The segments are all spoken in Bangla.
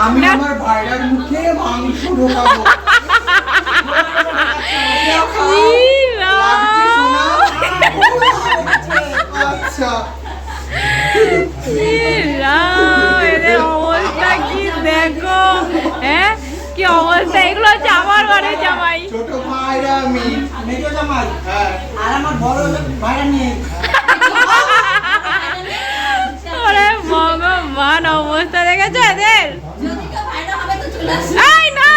আমি আমার ভাইরার মুখে মাংস ঢোকাবো। আচ্ছা এদের অবস্থা কি দেখো, হ্যাঁ কি অবস্থা। এগুলো হচ্ছে আমার ঘরে জামাই, ছোট ভাইরা আমি মেজো জামাই, আর আমার বড় ভাইরা নিয়ে। ওরে ভগবান, অবস্থা দেখেছো এদের। এই না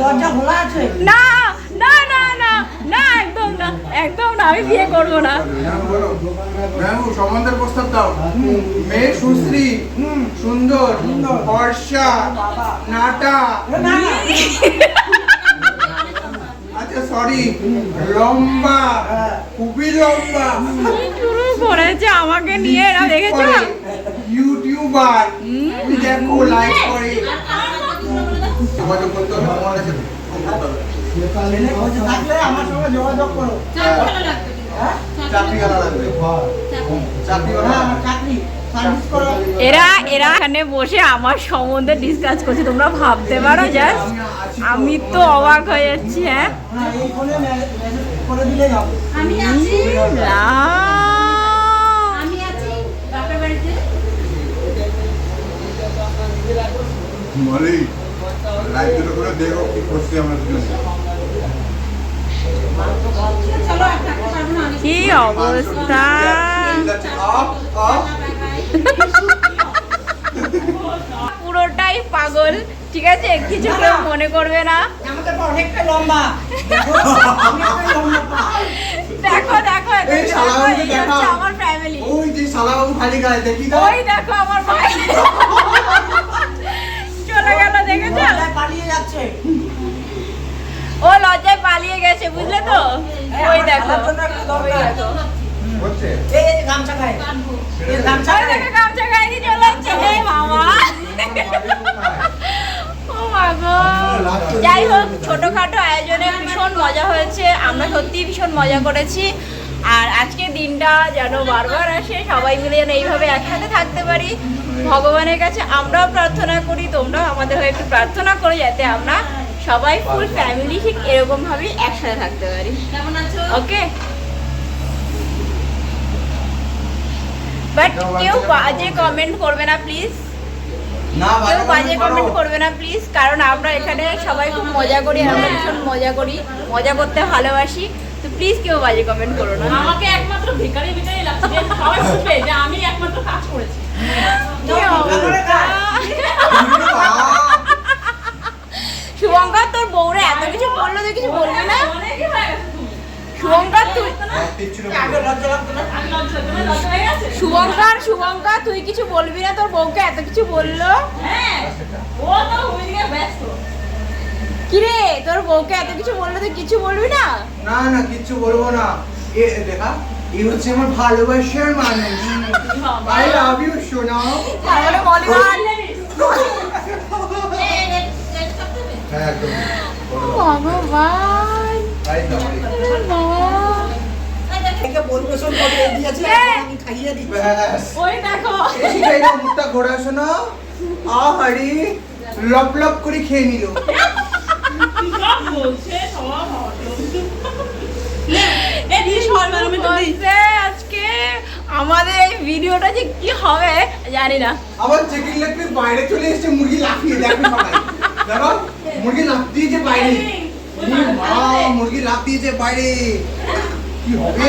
দরজা খোলা আছে। না না না না না, একদম না, একদম না, আমি বিয়ে করবো না। সম্বন্ধের প্রস্তাব দাও। মেয়ে সুশ্রী, সুন্দর, ফর্সা, নাটা, আচ্ছা সরি লম্বা, খুবই লম্বা, শুরু করেছে আমাকে নিয়ে, এরা দেখেছো। ইউটিউবার, দেখো লাইক করে। যোগাযোগ করতে হবে তোমার কাছে, আমার সঙ্গে যোগাযোগ করো। চাকরি করা লাগবে, চাকরি করা, চাকরি সার্ভিস করো। এরা এখানে বসে আমার সম্বন্ধে ডিসকাস করছে, তোমরা ভাবতে পারো। জাস্ট আমি তো অবাক হয়ে যাচ্ছি। হ্যাঁ এই ফোনে মেসেজ করে দিলেই হবে। আমি আছি, না আমি আছি বাপের বাড়িতে। মালি লাইভ দুটো করে দেখো কি করছি আমরা দুজন। চলো একটা পারবো না আমি। কি অবস্থা। আপ আপ পুরোটাই পাগল, ঠিক আছে, কিছু কেউ মনে করবে না। আমাদের অনেকটা লম্বা, দেখো অনেকটা লম্বা। দেখো দেখো এই শালাবাবুকে এই দেখাও। হচ্ছে আমার ফ্যামিলি। ওই যে শালাবাবু খালি গায়ে দেখি তো, ওই দেখো আমার ভাই চলে গেল, দেখেছো। পালিয়ে যাচ্ছে। ও লজ্জায় পালিয়ে গেছে, বুঝলে তো। ওই দেখো, ওই দেখো, হচ্ছে এই গামছা গায়ে, এই গামছা ওই দেখো গামছা গায়ে দিয়ে চলে যাচ্ছে। হে মামা, ও মা গো। যাই হোক, ছোটখাটো আয়োজনে ভীষণ মজা হয়েছে, আমরা সত্যি ভীষণ মজা করেছি। আর আজকে দিনটা যেন বারবার আসে, সবাই মিলে যেন এইভাবে একসাথে থাকতে পারি। ভগবানের কাছে আমরাও প্রার্থনা করি, তোমরাও আমাদের হয়ে একটু প্রার্থনা করো, যাতে আমরা সবাই ফুল ফ্যামিলি ঠিক এরকম ভাবেই একসাথে থাকতে পারি। কেমন আছো? ওকে, বাট কেউ বাজে কমেন্ট করবে না প্লিজ, না কেউ বাজে কমেন্ট করবে না প্লিজ, কারণ আমরা এখানে সবাই খুব মজা করি, আমরা ভীষণ মজা করি, মজা করতে ভালোবাসি। তো প্লিজ কেউ বাজে কমেন্ট করো না। আমাকে একমাত্র ভিখারি ভিখারি লাগছে যে সবাই বুঝবে যে আমি একমাত্র কাজ করেছি। কি অবস্থা। শুভঙ্কর, তোর বউরা এত কিছু বললো, তুই কিছু বলবি না? অনেকই হয়ে গেছে তুমি। শুভঙ্কর তুই, আগে লজ্জা লাগতো না। আমি লজ্জা, তোমার লজ্জা হয়ে গেছে? শুভঙ্কর তুই কিছু বলবি না? তোর বউকে এত কিছু বললো। হ্যাঁ, ও তো ওইদিকে ব্যস্ত। কিরে, তোর বউকে এত কিছু বললো, তুই কিছু বলবি না? না না কিচ্ছু বলবো না। এ দেখা, এই হচ্ছে আমার ভালোবাসার মানুষ। আই লাভ ইউ সোনা। তাহলে মলিবান। হ্যাঁ একদম ভগবান, তাই তো একে পরিবেশন করে দিয়েছে, এখন আমি খাইয়ে দিই। ব্যাস ওই দেখো। বেশি খাই না, মুখটা ঘোরা শোনা। আহারি লপ লপ করে খেয়ে নিল। কি সব বলছে সব হলো। এই দিয়ে সর মানে আমি তো দিই। বলছে আজকে আমাদের এই ভিডিওটা যে কি হবে জানি না। আবার চিকেন লেগ পিস বাইরে চলে এসেছে, মুরগি লাফিয়ে দেখো সবাই। দেখো মুরগি লাফ দিয়েছে বাইরে। মা মুরগি লাফ দিয়েছে বাইরে, কি হবে?